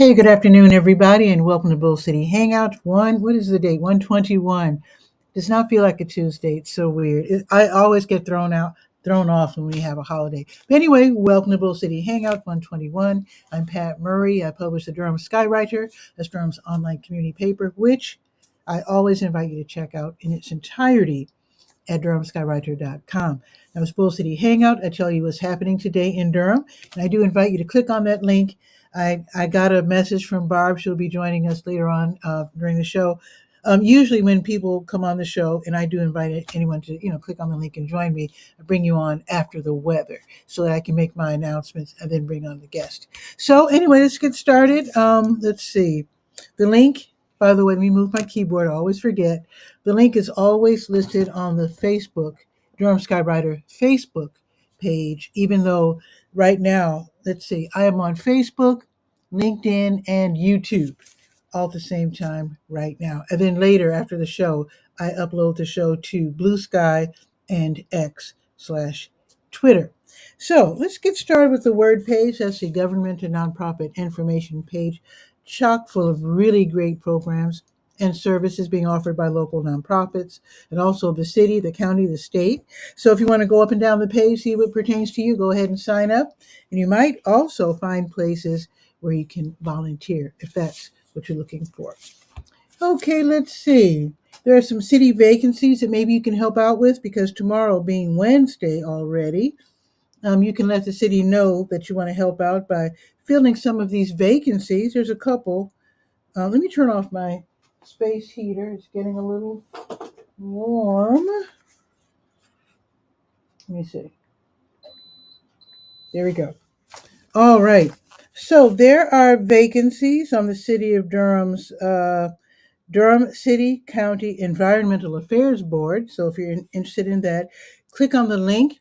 Hey, good afternoon, everybody, and welcome to Bull City Hangout. What is the date? 121. Does not feel like a Tuesday. It's so weird. I always get thrown off when we have a holiday. But anyway, welcome to Bull City Hangout 121. I'm Pat Murray. I publish the Durham Skywriter, that's Durham's online community paper, which I always invite you to check out in its entirety at durhamskywriter.com. Now, it's Bull City Hangout. I tell you what's happening today in Durham, and I do invite you to click on that link. I got a message from Barb. She'll be joining us later on during the show. Usually, when people come on the show, and I do invite anyone to click on the link and join me, I bring you on after the weather so that I can make my announcements and then bring on the guest. So anyway, let's get started. Let's see. The link, by the way, let me move my keyboard. I always forget. The link is always listed on the Facebook, Durham Skywriter Facebook page, even though right now, let's see, I am on Facebook, LinkedIn, and YouTube all at the same time right now. And then later, after the show, I upload the show to Blue Sky and X/Twitter. So let's get started with the word page. That's the government and nonprofit information page, chock full of really great programs and services being offered by local nonprofits and also the city, the county, the state. So if you want to go up and down the page, see what pertains to you, go ahead and sign up. And you might also find places where you can volunteer if that's what you're looking for. Okay, let's see. There are some city vacancies that maybe you can help out with because tomorrow being Wednesday already, you can let the city know that you want to help out by filling some of these vacancies. There's a couple. Let me turn off my space heater. It's getting a little warm. Let me see. There we go. All right. So there are vacancies on the City of Durham's Durham City County Environmental Affairs Board. So if you're interested in that, click on the link.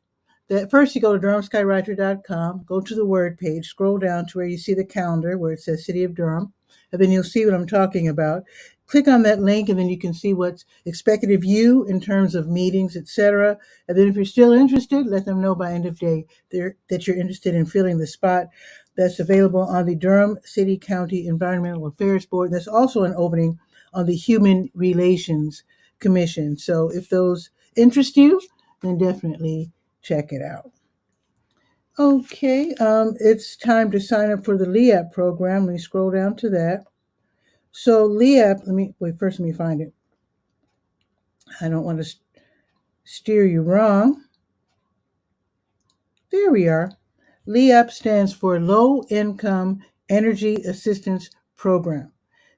First, you go to durhamskywriter.com, go to the word page, scroll down to where you see the calendar where it says City of Durham, and then you'll see what I'm talking about. Click on that link, and then you can see what's expected of you in terms of meetings, etc. And then if you're still interested, let them know by end of day that you're interested in filling the spot. That's available on the Durham City County Environmental Affairs Board. There's also an opening on the Human Relations Commission. So if those interest you, then definitely check it out. Okay, it's time to sign up for the LEAP program. Let me scroll down to that. So LEAP, let me find it. I don't want to steer you wrong. There we are. LEAP stands for Low Income Energy Assistance Program.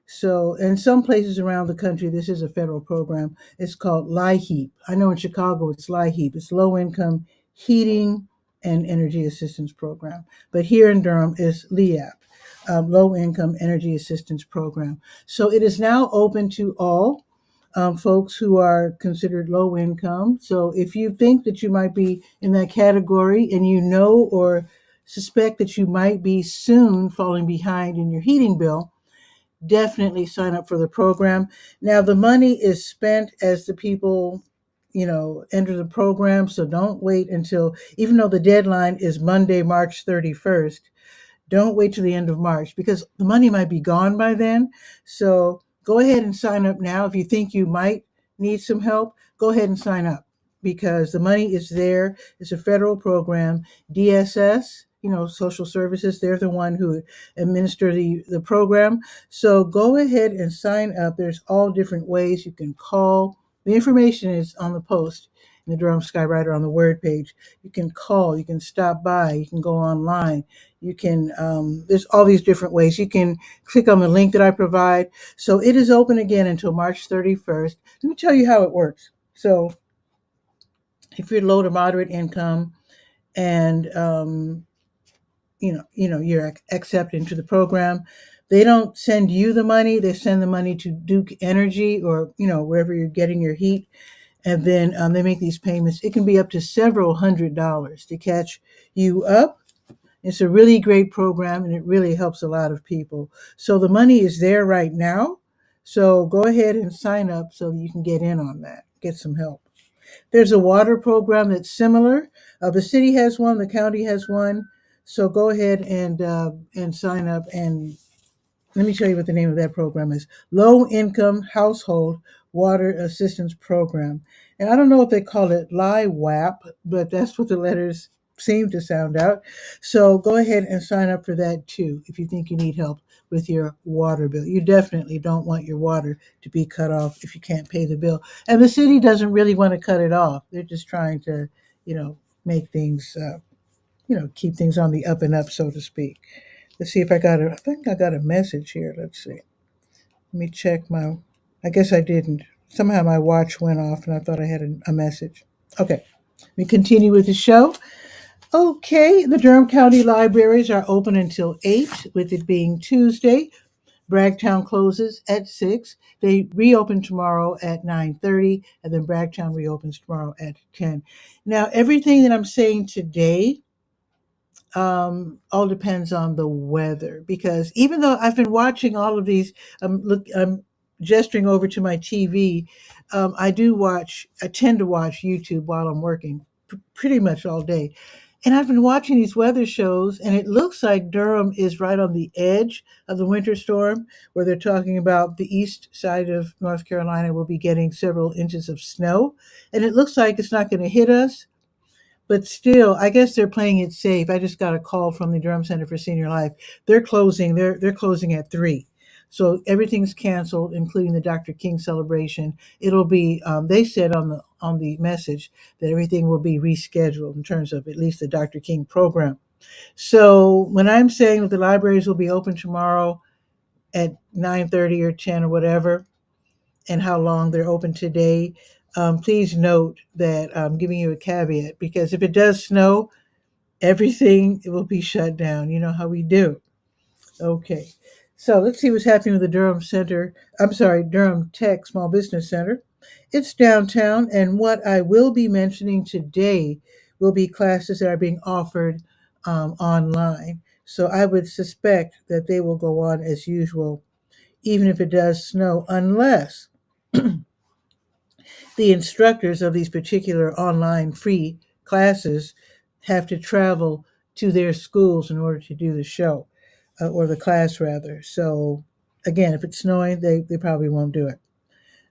So, in some places around the country, this is a federal program. It's called LIHEAP. I know in Chicago it's LIHEAP. It's Low Income Heating and Energy Assistance Program. But here in Durham is LEAP, Low Income Energy Assistance Program. So it is now open to all folks who are considered low income. So if you think that you might be in that category and you know or suspect that you might be soon falling behind in your heating bill, definitely sign up for the program. Now, the money is spent as the people, enter the program. So don't wait until, even though the deadline is Monday, March 31st, don't wait till the end of March because the money might be gone by then. So go ahead and sign up now. If you think you might need some help, go ahead and sign up because the money is there. It's a federal program. DSS, social services, they're the one who administer the program. So go ahead and sign up. There's all different ways you can call. The information is on the post in the Durham Skywriter on the word page. You can call, you can stop by, you can go online. You can, there's all these different ways. You can click on the link that I provide. So it is open again until March 31st. Let me tell you how it works. So if you're low to moderate income and, you're accepted into the program, they don't send you the money. They send the money to Duke Energy or, wherever you're getting your heat. And then they make these payments. It can be up to several $100s to catch you up. It's a really great program, and it really helps a lot of people. So the money is there right now. So go ahead and sign up so that you can get in on that, get some help. There's a water program that's similar. The city has one, the county has one. So go ahead and sign up and let me tell you what the name of that program is: Low Income Household Water Assistance Program. And I don't know if they call it LIWAP, but that's what the letters seem to sound out. So go ahead and sign up for that too if you think you need help with your water bill. You definitely don't want your water to be cut off if you can't pay the bill. And the city doesn't really want to cut it off. They're just trying to, make things, keep things on the up and up, so to speak. Let's see if I think I got a message here. Let's see. Let me check I guess I didn't. Somehow my watch went off and I thought I had a message. Okay. Let me continue with the show. Okay. The Durham County Libraries are open until 8, with it being Tuesday. Bragtown closes at 6. They reopen tomorrow at 9:30, and then Bragtown reopens tomorrow at 10. Now, everything that I'm saying today all depends on the weather, because even though I've been watching all of these, I'm gesturing over to my TV. I tend to watch YouTube while I'm working pretty much all day. And I've been watching these weather shows, and it looks like Durham is right on the edge of the winter storm, where they're talking about the east side of North Carolina will be getting several inches of snow. And it looks like it's not going to hit us, but still, I guess they're playing it safe. I just got a call from the Durham Center for Senior Life. They're closing. They're closing at 3, so everything's canceled, including the Dr. King celebration. It'll be. They said on the message that everything will be rescheduled in terms of at least the Dr. King program. So when I'm saying that the libraries will be open tomorrow at 9:30 or 10 or whatever, and how long they're open today, please note that I'm giving you a caveat, because if it does snow, everything will be shut down. You know how we do. Okay. So let's see what's happening with the Durham Center. I'm sorry, Durham Tech Small Business Center. It's downtown, and what I will be mentioning today will be classes that are being offered online. So I would suspect that they will go on as usual, even if it does snow, unless the instructors of these particular online free classes have to travel to their schools in order to do the show, or the class rather. So again, if it's snowing, they probably won't do it.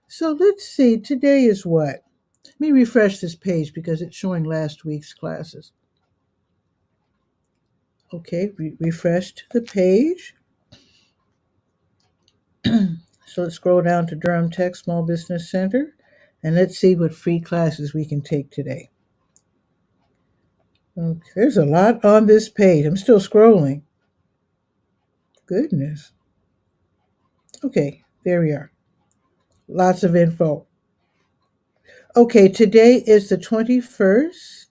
So let's see, today is what? Let me refresh this page because it's showing last week's classes. Okay, refreshed the page. So let's scroll down to Durham Tech Small Business Center, and let's see what free classes we can take today. Okay, there's a lot on this page. I'm still scrolling. Goodness. Okay, there we are. Lots of info. Okay, today is the 21st.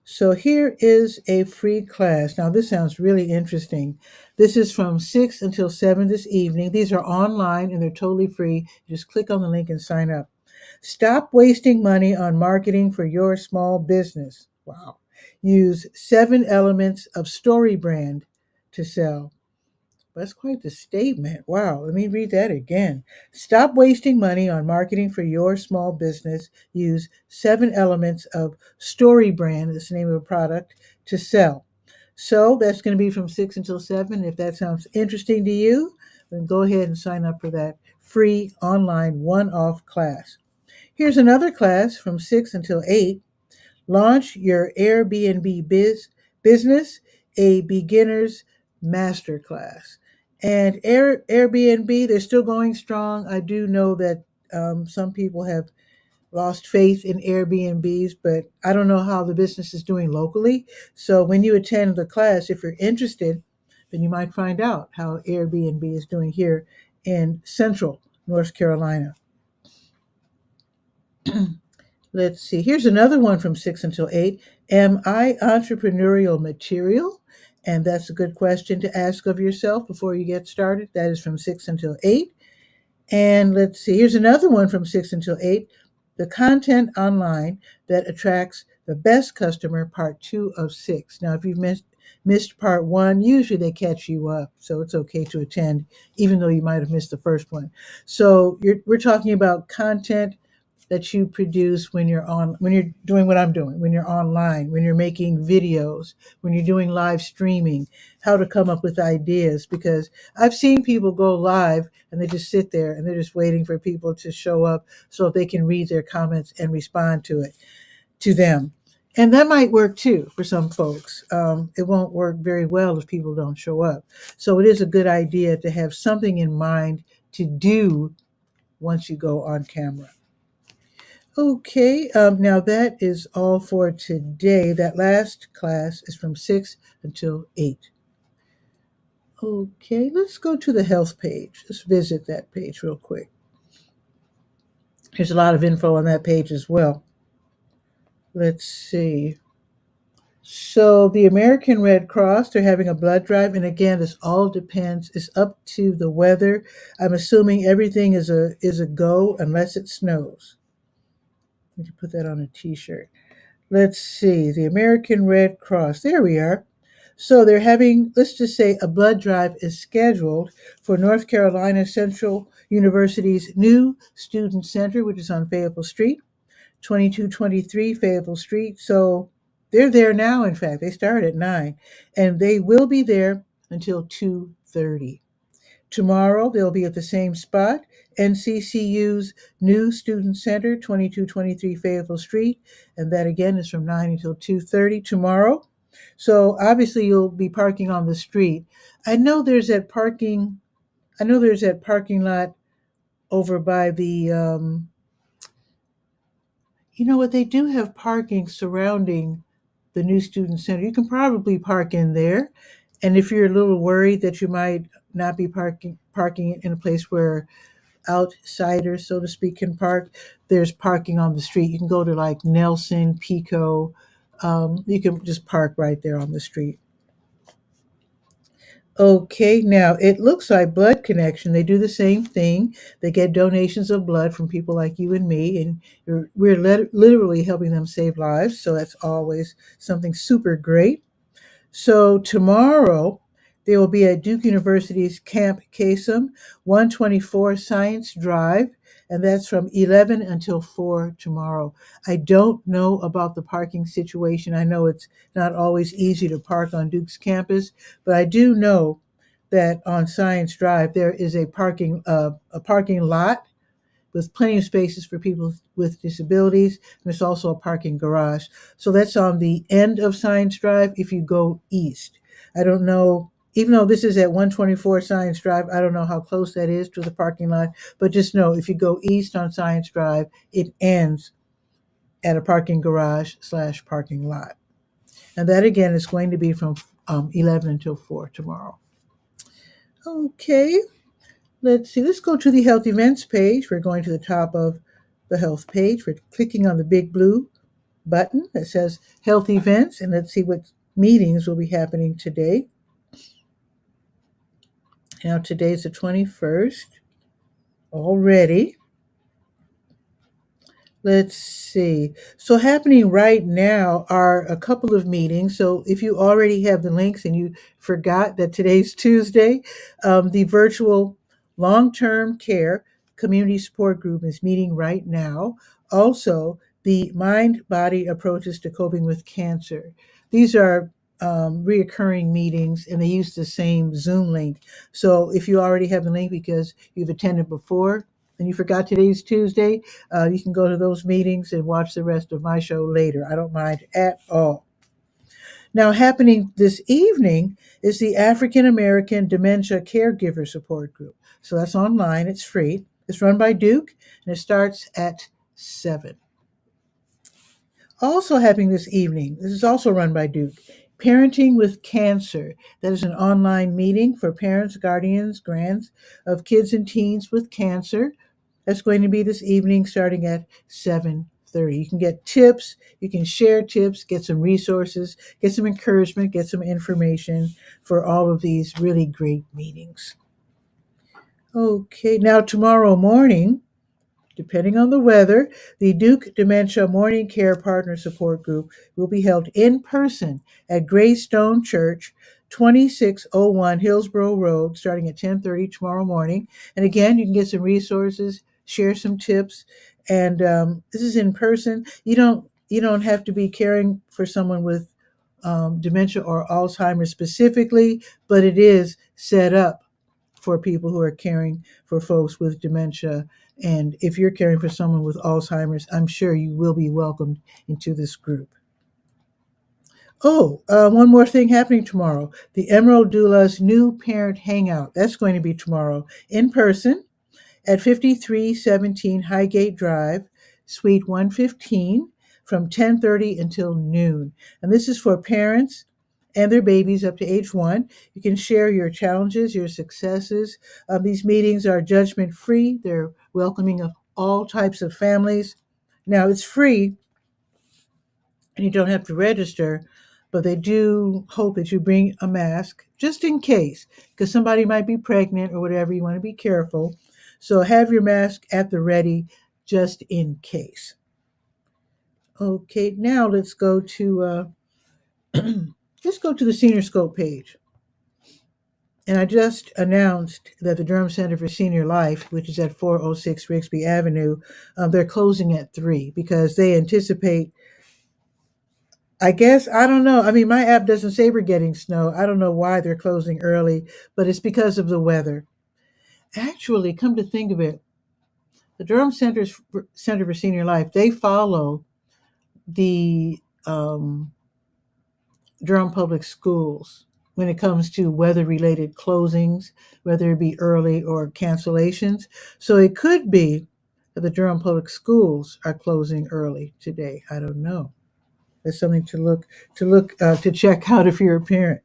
So here is a free class. Now, this sounds really interesting. This is from 6 until 7 this evening. These are online and they're totally free. Just click on the link and sign up. Stop wasting money on marketing for your small business. Wow. Use 7 elements of story brand to sell. That's quite the statement. Wow, let me read that again. Stop wasting money on marketing for your small business. Use 7 elements of story brand, that's the name of a product, to sell. So that's going to be from 6 until 7. If that sounds interesting to you, then go ahead and sign up for that free online one-off class. Here's another class from 6 until 8. Launch your Airbnb business, a beginner's masterclass. And Airbnb, they're still going strong. I do know that some people have lost faith in Airbnbs, but I don't know how the business is doing locally. So when you attend the class, if you're interested, then you might find out how Airbnb is doing here in central North Carolina. Let's see. Here's another one from 6 until 8. Am I entrepreneurial material? And that's a good question to ask of yourself before you get started. That is from 6 until 8. And let's see. Here's another one from 6 until 8. The content online that attracts the best customer, part 2 of 6. Now, if you've missed part 1, usually they catch you up. So it's okay to attend, even though you might have missed the first one. So we're talking about content that you produce when you're doing what I'm doing, when you're online, when you're making videos, when you're doing live streaming, how to come up with ideas. Because I've seen people go live and they just sit there and they're just waiting for people to show up so they can read their comments and respond to them. And that might work too for some folks. It won't work very well if people don't show up. So it is a good idea to have something in mind to do once you go on camera. Okay, now that is all for today. That last class is from 6 until 8. Okay, let's go to the health page. Let's visit that page real quick. There's a lot of info on that page as well. Let's see. So the American Red Cross, they're having a blood drive, and again, this all depends. It's up to the weather. I'm assuming everything is a go unless it snows. Let me put that on a T-shirt. Let's see, the American Red Cross. There we are. So they're having, let's just say, a blood drive is scheduled for North Carolina Central University's new student center, which is on Fayetteville Street, 2223 Fayetteville Street. So they're there now. In fact, they start at 9, and they will be there until 2:30. Tomorrow, they'll be at the same spot, NCCU's new student center, 2223 Fayetteville Street, and that again is from 9 until 2:30 tomorrow. So obviously you'll be parking on the street. I know there's that parking. I know there's that parking lot over by the. You know what? They do have parking surrounding the new student center. You can probably park in there, and if you're a little worried that you might not be parking in a place where outsiders, so to speak, can park, there's parking on the street. You can go to like Nelson, Pico. You can just park right there on the street. Okay, now it looks like Blood Connection. They do the same thing. They get donations of blood from people like you and me, and we're literally helping them save lives. So that's always something super great. So tomorrow, they will be at Duke University's Camp Kasem, 124 Science Drive, and that's from 11 until 4 tomorrow. I don't know about the parking situation. I know it's not always easy to park on Duke's campus, but I do know that on Science Drive there is a parking lot with plenty of spaces for people with disabilities. There's also a parking garage. So that's on the end of Science Drive if you go east. I don't know, even though this is at 124 Science Drive, I don't know how close that is to the parking lot, but just know if you go east on Science Drive, it ends at a parking garage / parking lot. And that again is going to be from 11 until 4 tomorrow. Okay. Let's see, let's go to the health events page. We're going to the top of the health page. We're clicking on the big blue button that says health events, and let's see what meetings will be happening today. Now, today's the 21st already. Let's see. So happening right now are a couple of meetings. So if you already have the links and you forgot that today's Tuesday, the virtual long-term care community support group is meeting right now. Also, the mind-body approaches to coping with cancer. These are reoccurring meetings, and they use the same Zoom link. So if you already have the link because you've attended before and you forgot today's Tuesday, you can go to those meetings and watch the rest of my show later. I don't mind at all. Now, happening this evening is the African American Dementia Caregiver Support Group. So that's online, it's free. It's run by Duke, and it starts at 7. Also happening this evening, this is also run by Duke, Parenting with Cancer. That is an online meeting for parents, guardians, grands of kids and teens with cancer. That's going to be this evening starting at 7:30. You can get tips, you can share tips, get some resources, get some encouragement, get some information for all of these really great meetings. Okay, now tomorrow morning, depending on the weather, the Duke Dementia Morning Care Partner Support Group will be held in person at Greystone Church, 2601 Hillsborough Road, starting at 10:30 tomorrow morning. And again, you can get some resources, share some tips, And this is in person. You don't have to be caring for someone with dementia or Alzheimer's specifically, but it is set up for people who are caring for folks with dementia. And if you're caring for someone with Alzheimer's, I'm sure you will be welcomed into this group. Oh, one more thing happening tomorrow. The Emerald Doula's new parent hangout. That's going to be tomorrow in person at 5317 Highgate Drive, Suite 115, from 10:30 until noon. And this is for parents and their babies up to age 1. You can share your challenges, your successes. These meetings are judgment free. They're welcoming of all types of families. Now, it's free and you don't have to register, but they do hope that you bring a mask just in case, because somebody might be pregnant or whatever. You want to be careful. So have your mask at the ready just in case. Okay, now let's go to the Senior Scope page. And I just announced that the Durham Center for Senior Life, which is at 406 Rigsby Avenue, they're closing at 3 because they anticipate, I guess, I don't know. I mean, my app doesn't say we're getting snow. I don't know why they're closing early, but it's because of the weather. Actually, come to think of it, the Center for Senior Life, they follow the Durham Public Schools when it comes to weather-related closings, whether it be early or cancellations. So it could be that the Durham Public Schools are closing early today. I don't know. That's something to check out if you're a parent.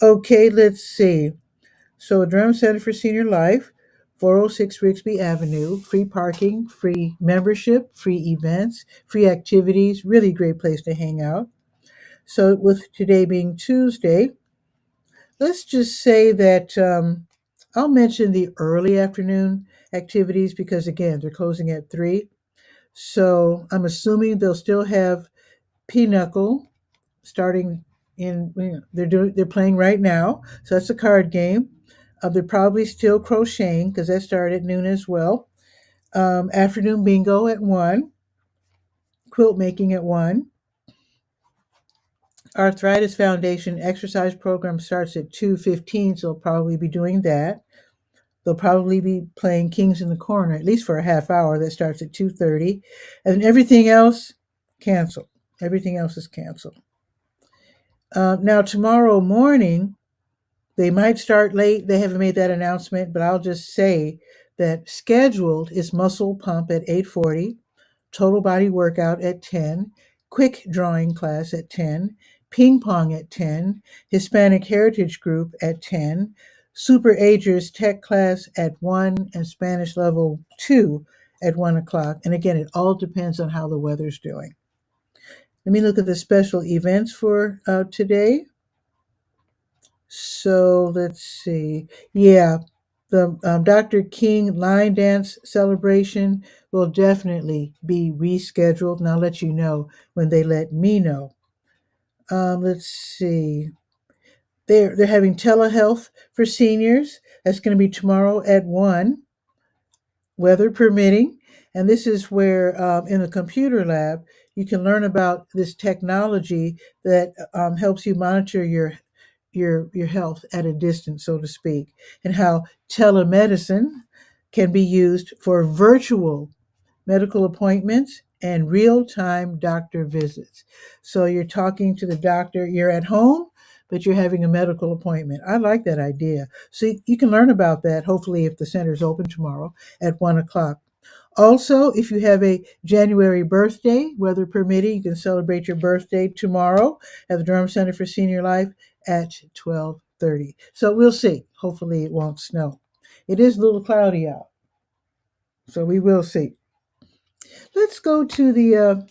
Okay, let's see. So, Durham Center for Senior Life, 406 Rigsby Avenue, free parking, free membership, free events, free activities, really great place to hang out. So, with today being Tuesday, let's just say that I'll mention the early afternoon activities because, again, they're closing at 3. So, I'm assuming they'll still have Pinochle starting they're playing right now, so that's a card game. They're probably still crocheting because that started at noon as well. Afternoon bingo at 1, quilt making at 1. Arthritis Foundation exercise program starts at 2:15, so they'll probably be doing that. They'll probably be playing Kings in the Corner at least for a half hour. That starts at 2:30, and everything else canceled. Everything else is canceled. Now tomorrow morning, they might start late. They haven't made that announcement, but I'll just say that scheduled is muscle pump at 8:40, total body workout at 10, quick drawing class at 10, ping pong at 10, Hispanic Heritage Group at 10, Super Agers Tech class at 1, and Spanish level 2 at 1 o'clock. And again, it all depends on how the weather's doing. Let me look at the special events for today. So let's see. Yeah, the Dr. King line dance celebration will definitely be rescheduled, and I'll let you know when they let me know. Let's see. They're having telehealth for seniors. That's going to be tomorrow at 1, weather permitting. And this is where in the computer lab you can learn about this technology that helps you monitor your health at a distance, so to speak, and how telemedicine can be used for virtual medical appointments and real-time doctor visits. So you're talking to the doctor, you're at home, but you're having a medical appointment. I like that idea. So you can learn about that, hopefully, if the center is open tomorrow at 1 o'clock. Also, if you have a January birthday, weather permitting, you can celebrate your birthday tomorrow at the Durham Center for Senior Life at 12:30. So we'll see. Hopefully it won't snow. It is a little cloudy out, so we will see. Let's go to the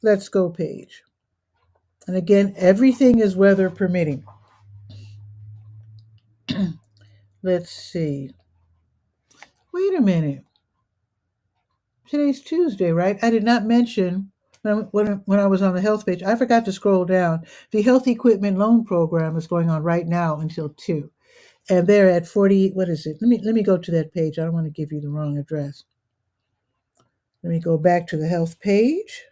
Let's Go page. And again, everything is weather permitting. Let's see. Wait a minute. Today's Tuesday, right? I did not mention when I was on the health page, I forgot to scroll down. The Health Equipment Loan Program is going on right now until 2. And they're at 40, what is it? Let me go to that page. I don't want to give you the wrong address. Let me go back to the health page.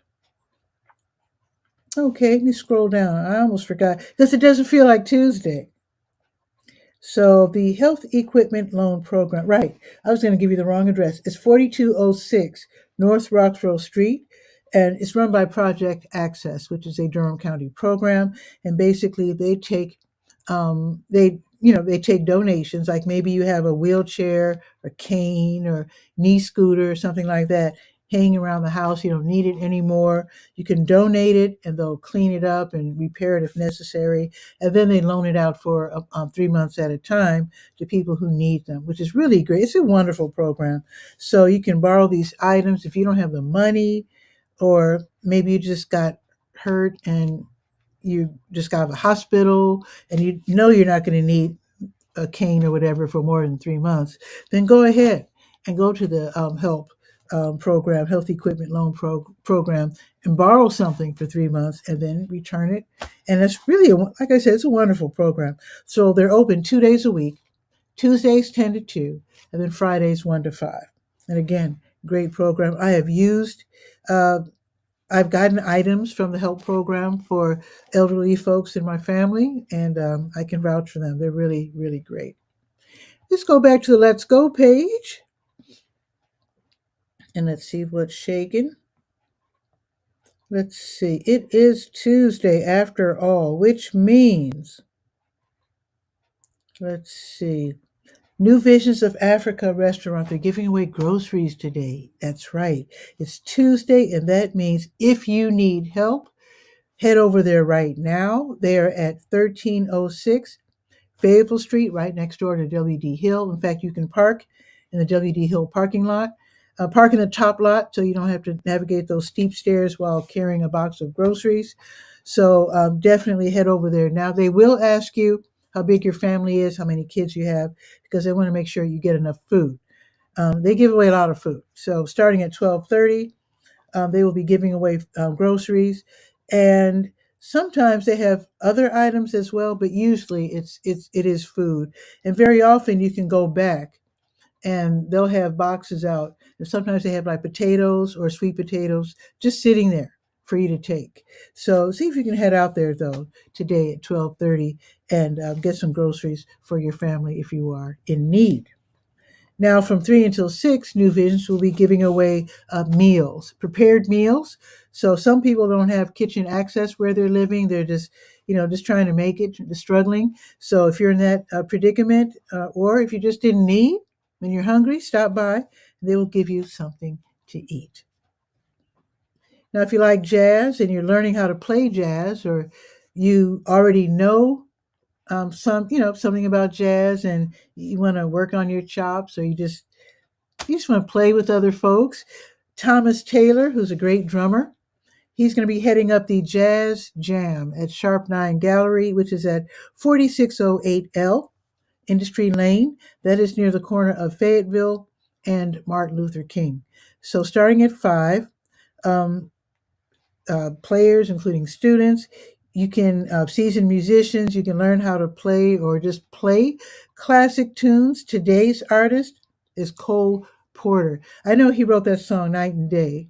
Okay, let me scroll down. I almost forgot because it doesn't feel like Tuesday. So the health equipment loan program, right? I was going to give you the wrong address. It's 4206 North Roxborough Street, and it's run by Project Access, which is a Durham County program. And basically, they take donations. Like maybe you have a wheelchair, or cane, or knee scooter, or something like that, hanging around the house. You don't need it anymore. You can donate it, and they'll clean it up and repair it if necessary, and then they loan it out for 3 months at a time to people who need them, which is really great. It's a wonderful program. So you can borrow these items if you don't have the money, or maybe you just got hurt and you just got out of the hospital and you know you're not going to need a cane or whatever for more than 3 months. Then go ahead and go to the help program, health equipment loan program, and borrow something for 3 months and then return it. And it's really, like I said, it's a wonderful program. So they're open 2 days a week, Tuesdays 10 to 2, and then Fridays 1 to 5. And again, great program. Uh, I've gotten items from the help program for elderly folks in my family, and I can vouch for them. They're really, really great. Let's go back to the Let's Go page, and let's see what's shaking. Let's see. It is Tuesday after all, which means, let's see, New Visions of Africa restaurant. They're giving away groceries today. That's right. It's Tuesday, and that means if you need help, head over there right now. They are at 1306 Fayetteville Street, right next door to W.D. Hill. In fact, you can park in the W.D. Hill parking lot. Park in the top lot so you don't have to navigate those steep stairs while carrying a box of groceries. So definitely head over there. Now, they will ask you how big your family is, how many kids you have, because they want to make sure you get enough food. They give away a lot of food. So starting at 12:30, they will be giving away groceries, and sometimes they have other items as well, but usually it is food. And very often you can go back and they'll have boxes out, and sometimes they have like potatoes or sweet potatoes just sitting there for you to take. So see if you can head out there though today at 12:30 and get some groceries for your family if you are in need. Now, from 3 until 6, New Visions will be giving away meals, prepared meals. So some people don't have kitchen access where they're living. They're just trying to make it, struggling. So if you're in that predicament, or if you just in need and you're hungry, stop by. They will give you something to eat. Now, if you like jazz and you're learning how to play jazz, or you already know something about jazz and you want to work on your chops, or you just want to play with other folks. Thomas Taylor, who's a great drummer, he's going to be heading up the Jazz Jam at Sharp 9 Gallery, which is at 4608L Industry Lane. That is near the corner of Fayetteville and Martin Luther King. So starting at 5, um, players, including students, you can seasoned musicians, you can learn how to play or just play classic tunes. Today's artist is Cole Porter. I know he wrote that song Night and Day.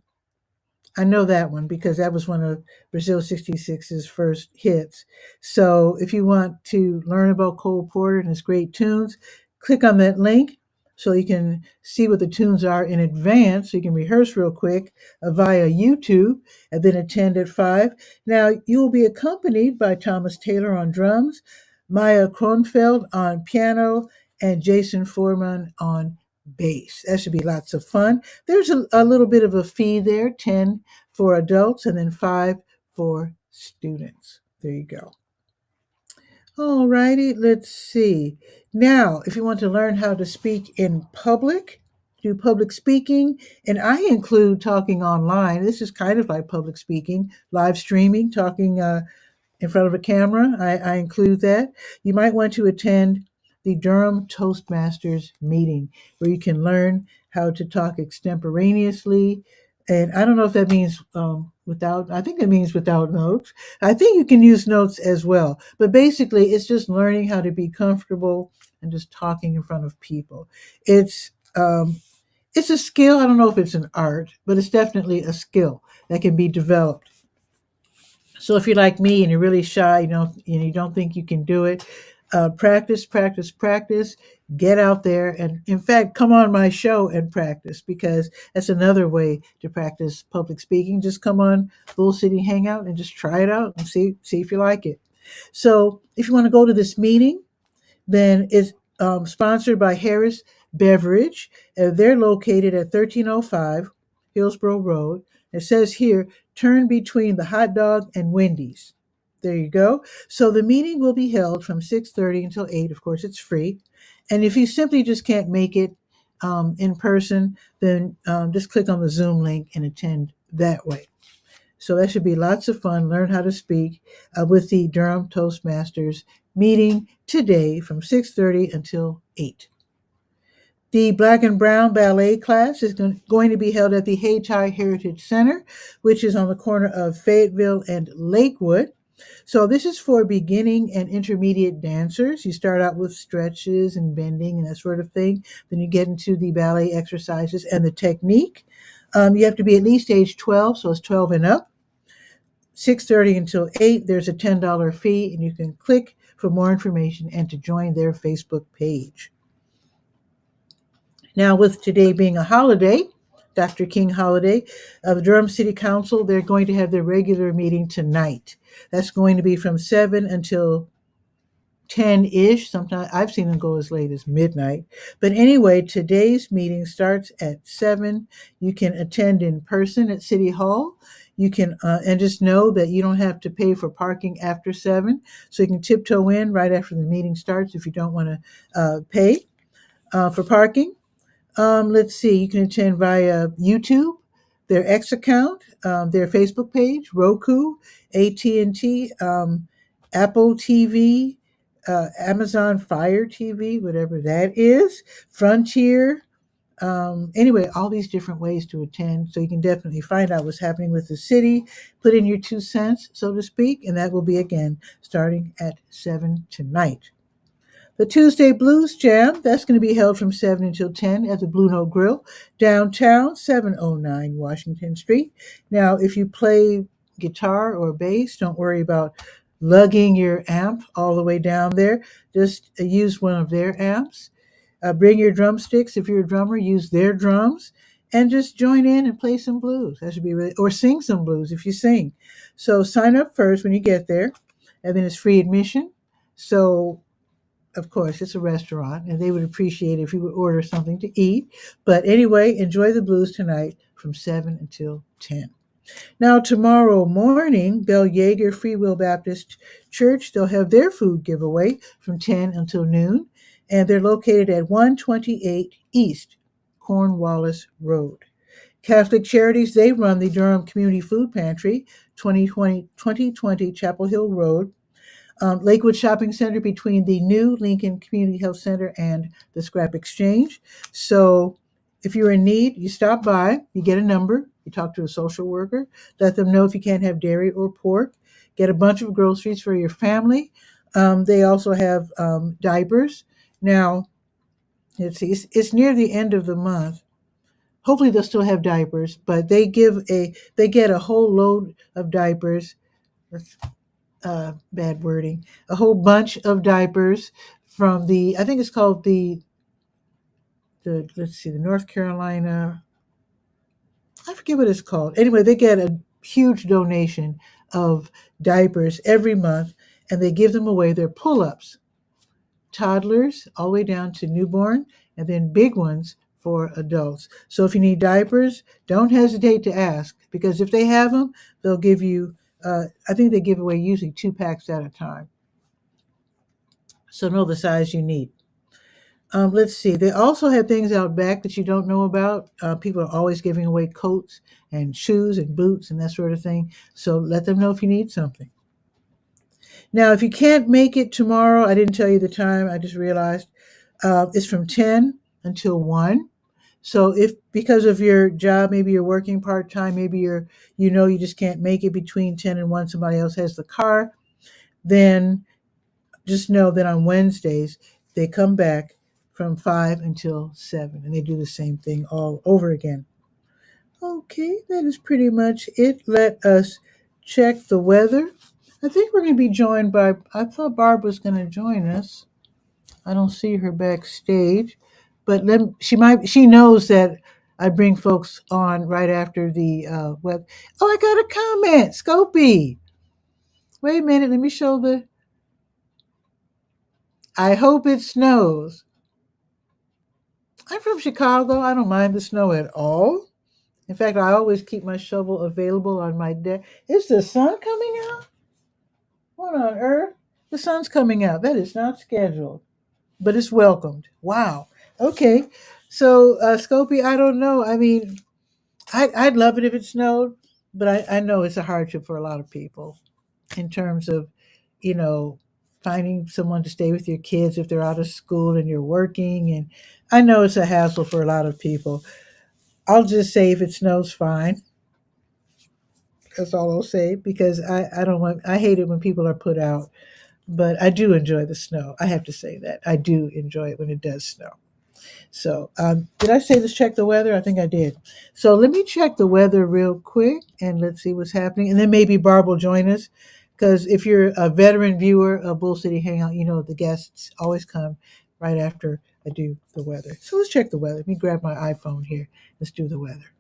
I know that one because that was one of Brazil 66's first hits. So if you want to learn about Cole Porter and his great tunes, click on that link so you can see what the tunes are in advance, so you can rehearse real quick via YouTube and then attend at 5. Now, you will be accompanied by Thomas Taylor on drums, Maya Kronfeld on piano, and Jason Foreman on bass. That should be lots of fun. There's a little bit of a fee there, 10 for adults and then 5 for students. There you go. All righty, let's see. Now, if you want to learn how to speak in public, do public speaking, and I include talking online. This is kind of like public speaking, live streaming, talking in front of a camera. I include that. You might want to attend the Durham Toastmasters meeting where you can learn how to talk extemporaneously. And I don't know if that means I think it means without notes. I think you can use notes as well. But basically, it's just learning how to be comfortable and just talking in front of people. It's It's a skill. I don't know if it's an art, but it's definitely a skill that can be developed. So if you're like me and you're really shy, you don't think you can do it, practice, practice, practice. Get out there, and in fact, come on my show and practice, because that's another way to practice public speaking. Just come on Bull City Hangout and just try it out and see if you like it. So if you want to go to this meeting, then it's sponsored by Harris Beverage. They're located at 1305 Hillsborough Road. It says here, turn between the hot dog and Wendy's. There you go. So the meeting will be held from 6:30 until 8. Of course, it's free. And if you simply just can't make it in person, then just click on the Zoom link and attend that way. So that should be lots of fun. Learn how to speak with the Durham Toastmasters meeting today from 6:30 until 8. The Black and Brown Ballet class is going to be held at the Hayti Heritage Center, which is on the corner of Fayetteville and Lakewood. So this is for beginning and intermediate dancers. You start out with stretches and bending and that sort of thing. Then you get into the ballet exercises and the technique. You have to be at least age 12, so it's 12 and up. 6:30 until 8, there's a $10 fee, and you can click for more information and to join their Facebook page. Now, with today being a holiday, Dr. King holiday, the Durham City Council, they're going to have their regular meeting tonight. That's going to be from 7 until 10-ish. Sometimes I've seen them go as late as midnight. But anyway, today's meeting starts at 7. You can attend in person at City Hall. You can, and just know that you don't have to pay for parking after 7. So you can tiptoe in right after the meeting starts if you don't want to pay for parking. Let's see, you can attend via YouTube, their X account, their Facebook page, Roku, AT&T, Apple TV, Amazon Fire TV, whatever that is, Frontier. Anyway, all these different ways to attend. So you can definitely find out what's happening with the city, put in your 2 cents, so to speak, and that will be again starting at 7 tonight. The Tuesday Blues Jam, that's going to be held from 7 until 10 at the Blue Note Grill, downtown, 709 Washington Street. Now, if you play guitar or bass, don't worry about lugging your amp all the way down there. Just use one of their amps. Bring your drumsticks. If you're a drummer, use their drums. And just join in and play some blues. That should be really, or sing some blues if you sing. So sign up first when you get there, and then it's free admission. So of course, it's a restaurant, and they would appreciate it if you would order something to eat. But anyway, enjoy the blues tonight from 7 until 10. Now, tomorrow morning, Bell Yeager Free Will Baptist Church, they'll have their food giveaway from 10 until noon, and they're located at 128 East Cornwallis Road. Catholic Charities, they run the Durham Community Food Pantry, 2020 Chapel Hill Road, Lakewood Shopping Center between the new Lincoln Community Health Center and the Scrap Exchange. So if you're in need, you stop by, you get a number, you talk to a social worker, let them know if you can't have dairy or pork, get a bunch of groceries for your family. They also have diapers. Now, let's see, it's near the end of the month. Hopefully they'll still have diapers, but they get a whole load of diapers. Bad wording, a whole bunch of diapers from I think it's called the let's see, the North Carolina, I forget what it's called. Anyway, they get a huge donation of diapers every month, and they give them away. They're pull-ups, toddlers all the way down to newborn, and then big ones for adults. So if you need diapers, don't hesitate to ask, because if they have them, they'll give you, I think they give away usually 2 packs at a time. So know the size you need. Let's see. They also have things out back that you don't know about. People are always giving away coats and shoes and boots and that sort of thing. So let them know if you need something. Now, if you can't make it tomorrow, I didn't tell you the time. I just realized it's from 10 until 1. So if because of your job, maybe you're working part-time, maybe you just can't make it between 10 and 1, somebody else has the car, then just know that on Wednesdays, they come back from 5 until 7. And they do the same thing all over again. Okay, that is pretty much it. Let us check the weather. I think we're going to be joined by, I thought Barb was going to join us. I don't see her backstage, but she knows that I bring folks on right after the web. Oh, I got a comment, Scopy. Wait a minute, let me show the. I hope it snows. I'm from Chicago. I don't mind the snow at all. In fact, I always keep my shovel available on my deck. Is the sun coming out? What on earth? The sun's coming out. That is not scheduled, but it's welcomed. Wow. Okay. So, Scopy, I don't know. I mean, I'd love it if it snowed, but I know it's a hardship for a lot of people in terms of, you know, finding someone to stay with your kids if they're out of school and you're working. And I know it's a hassle for a lot of people. I'll just say if it snows, fine. That's all I'll say because I don't want, I hate it when people are put out, but I do enjoy the snow. I have to say that. I do enjoy it when it does snow. So, did I say let's check the weather? I think I did. So, let me check the weather real quick and let's see what's happening. And then maybe Barb will join us because if you're a veteran viewer of Bull City Hangout, you know the guests always come right after I do the weather. So, let's check the weather. Let me grab my iPhone here. Let's do the weather.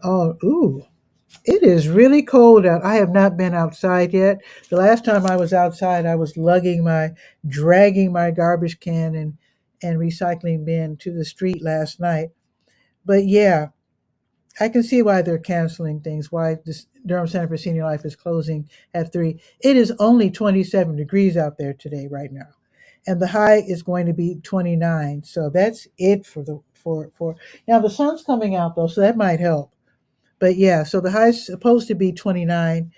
Oh, ooh. It is really cold out. I have not been outside yet. The last time I was outside, I was dragging my garbage can and recycling bin to the street last night. But yeah, I can see why they're canceling things. Why this Durham Center for Senior Life is closing at 3. It is only 27 degrees out there today, right now, and the high is going to be 29. So that's it for the for now. The sun's coming out though, so that might help. But yeah, so the high is supposed to be 29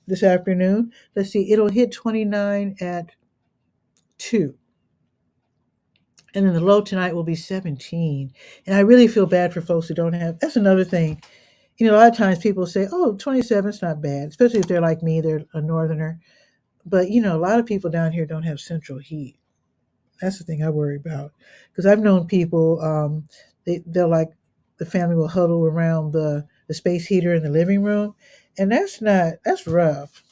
this afternoon. Let's see, it'll hit 29 at 2. And then the low tonight will be 17. And I really feel bad for folks who don't have. That's another thing. You know, a lot of times people say, oh, 27 is not bad, especially if they're like me, they're a northerner. But, you know, a lot of people down here don't have central heat. That's the thing I worry about. Because I've known people, they'll like, the family will huddle around the space heater in the living room. And that's rough.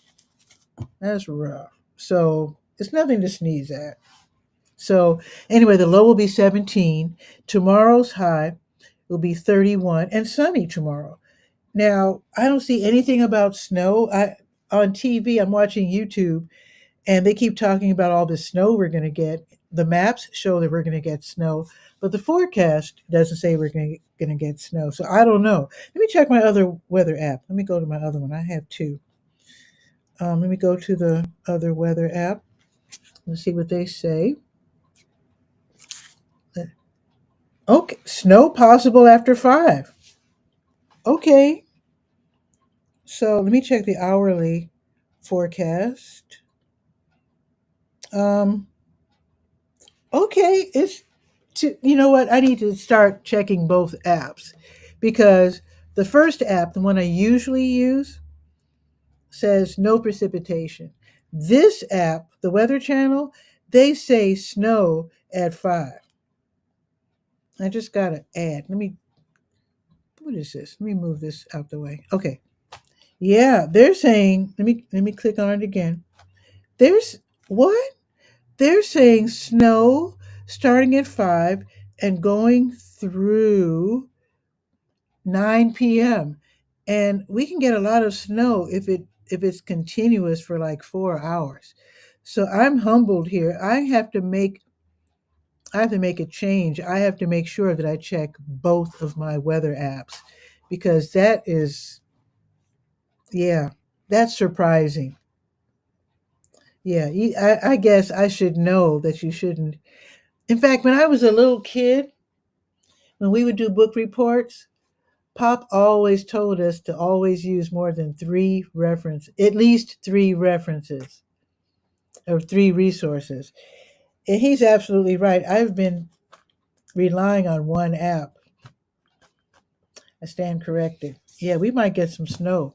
That's rough. So it's nothing to sneeze at. So anyway, the low will be 17. Tomorrow's high will be 31 and sunny tomorrow. Now, I don't see anything about snow. On TV, I'm watching YouTube and they keep talking about all the snow we're going to get. The maps show that we're going to get snow, but the forecast doesn't say we're going to get snow. So I don't know. Let me check my other weather app. Let me go to my other one. I have two. Let me go to the other weather app. Let's see what they say. Okay, snow possible after 5. Okay, so let me check the hourly forecast. Um, okay, you know what? I need to start checking both apps because the first app, the one I usually use, says no precipitation. This app, the Weather Channel, they say snow at 5. I just gotta add. What is this? Let me move this out the way. Okay. Yeah, they're saying, let me click on it again. There's what? They're saying snow starting at 5 and going through 9 p.m. And we can get a lot of snow if it's continuous for like 4 hours. So I'm humbled here. I have to make a change. I have to make sure that I check both of my weather apps because that is, yeah, that's surprising. Yeah, I guess I should know that you shouldn't. In fact, when I was a little kid, when we would do book reports, Pop always told us to always use more than at least three references or three resources. And he's absolutely right. I've been relying on one app. I stand corrected. Yeah, we might get some snow.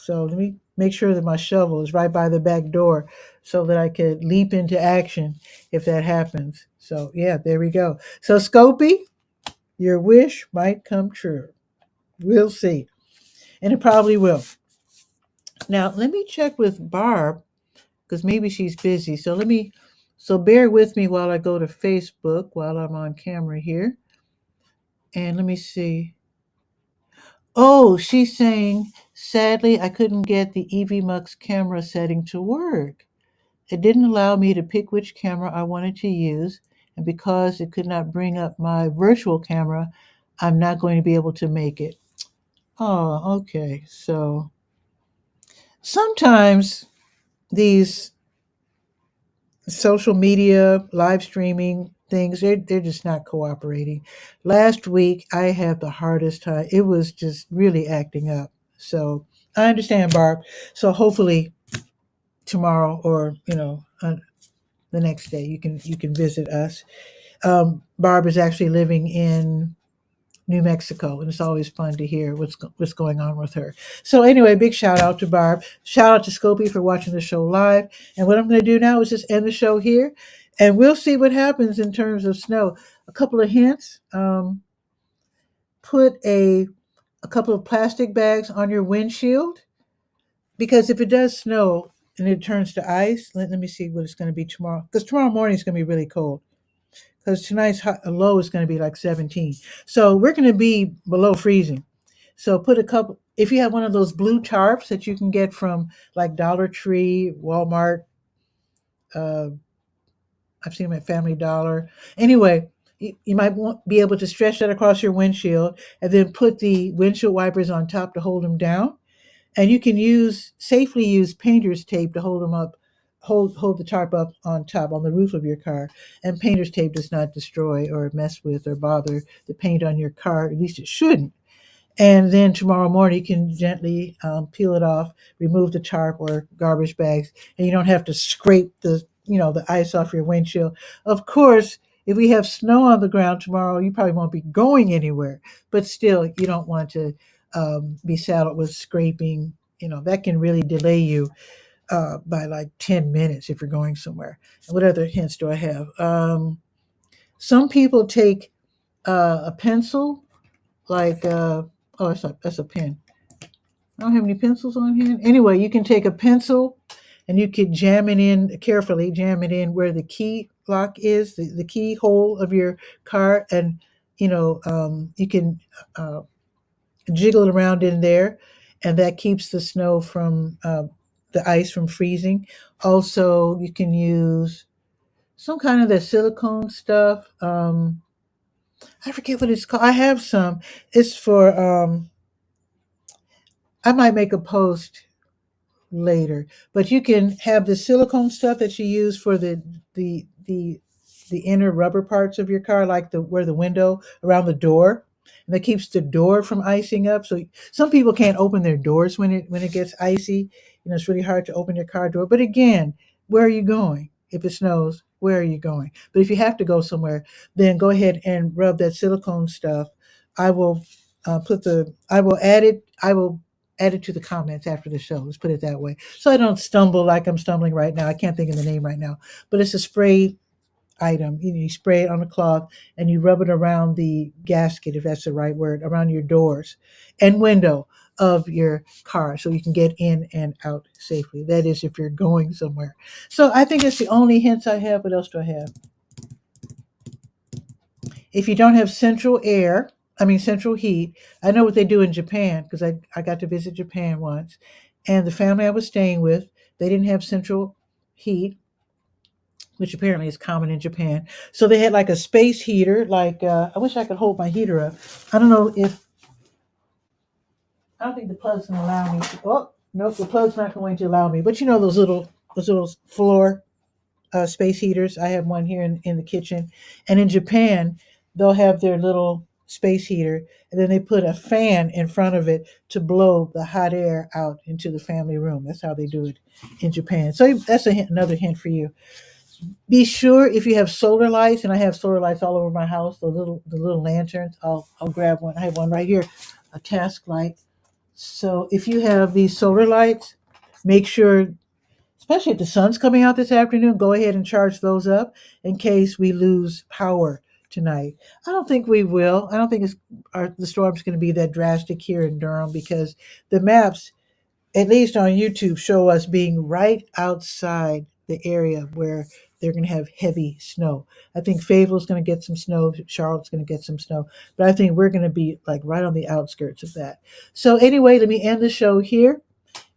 So let me make sure that my shovel is right by the back door so that I could leap into action if that happens. So yeah, there we go. So Scopy, your wish might come true. We'll see. And it probably will. Now let me check with Barb because maybe she's busy. So bear with me while I go to Facebook while I'm on camera here. And let me see. Oh, she's saying, sadly, I couldn't get the EVMux camera setting to work. It didn't allow me to pick which camera I wanted to use, and because it could not bring up my virtual camera, I'm not going to be able to make it. Oh, okay. So sometimes these social media live streaming things, they're just not cooperating. Last week I had the hardest time. It was just really acting up. So I understand, Barb. So hopefully tomorrow or the next day you can visit us. Barb is actually living in New Mexico, and it's always fun to hear what's going on with her. So anyway, big shout out to Barb. Shout out to Scopy for watching the show live. And what I'm going to do now is just end the show here, and we'll see what happens in terms of snow. A couple of hints: put a couple of plastic bags on your windshield because if it does snow and it turns to ice, let me see what it's going to be tomorrow. Because tomorrow morning is going to be really cold because tonight's low is going to be like 17. So we're going to be below freezing. So put a couple, if you have one of those blue tarps that you can get from like Dollar Tree, Walmart, uh, I've seen them at Family Dollar. Anyway, you might be able to stretch that across your windshield and then put the windshield wipers on top to hold them down. And you can safely use painter's tape to hold them up, hold the tarp up on top on the roof of your car. And painter's tape does not destroy or mess with or bother the paint on your car. At least it shouldn't. And then tomorrow morning you can gently peel it off, remove the tarp or garbage bags, and you don't have to scrape the ice off your windshield. Of course, if we have snow on the ground tomorrow, you probably won't be going anywhere. But still, you don't want to be saddled with scraping. That can really delay you by like 10 minutes if you're going somewhere. And what other hints do I have? Some people take a pencil, like oh, that's a pen. I don't have any pencils on hand. Anyway, you can take a pencil and you could jam it in carefully, jam it in where the key lock is, the keyhole of your car, and you can uh, jiggle it around in there, and that keeps the snow from the ice from freezing. Also, you can use some kind of the silicone stuff. I forget what it's called. I have some. It's for I might make a post later, but you can have the silicone stuff that you use for the inner rubber parts of your car, like the where the window around the door, and that keeps the door from icing up. So some people can't open their doors when it gets icy. It's really hard to open your car door. But again, where are you going? If it snows, where are you going? But if you have to go somewhere, then go ahead and rub that silicone stuff. I will I will add it. I will add it to the comments after the show. Let's put it that way. So I don't stumble like I'm stumbling right now. I can't think of the name right now, but it's a spray item. You spray it on a cloth and you rub it around the gasket, if that's the right word, around your doors and window of your car so you can get in and out safely. That is if you're going somewhere. So I think it's the only hints I have. What else do I have? If you don't have central heat, I know what they do in Japan because I got to visit Japan once. And the family I was staying with, they didn't have central heat, which apparently is common in Japan. So they had like a space heater. Like I wish I could hold my heater up. I don't know if I don't think the plug's gonna allow me. Oh nope, the plug's not going to allow me. But those little floor space heaters. I have one here in the kitchen. And in Japan, they'll have their little space heater, and then they put a fan in front of it to blow the hot air out into the family room. That's how they do it in Japan. So that's another hint for you. Be sure if you have solar lights, and I have solar lights all over my house, the little lanterns. I'll grab one. I have one right here, a task light. So if you have these solar lights, make sure, especially if the sun's coming out this afternoon, go ahead and charge those up in case we lose power tonight. I don't think we will. I don't think the storm's going to be that drastic here in Durham because the maps, at least on YouTube, show us being right outside the area where they're going to have heavy snow. I think Fayetteville's going to get some snow. Charlotte's going to get some snow. But I think we're going to be like right on the outskirts of that. So, anyway, let me end the show here.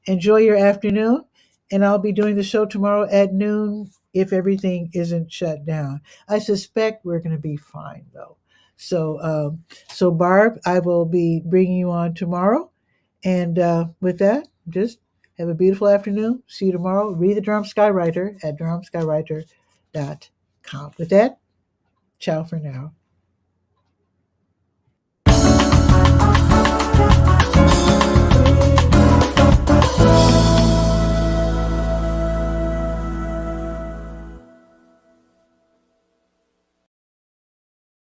Enjoy your afternoon. And I'll be doing the show tomorrow at noon if everything isn't shut down. I suspect we're going to be fine, though. So Barb, I will be bringing you on tomorrow. And with that, just have a beautiful afternoon. See you tomorrow. Read the Durham Skywriter at durhamskywriter.com. With that, ciao for now.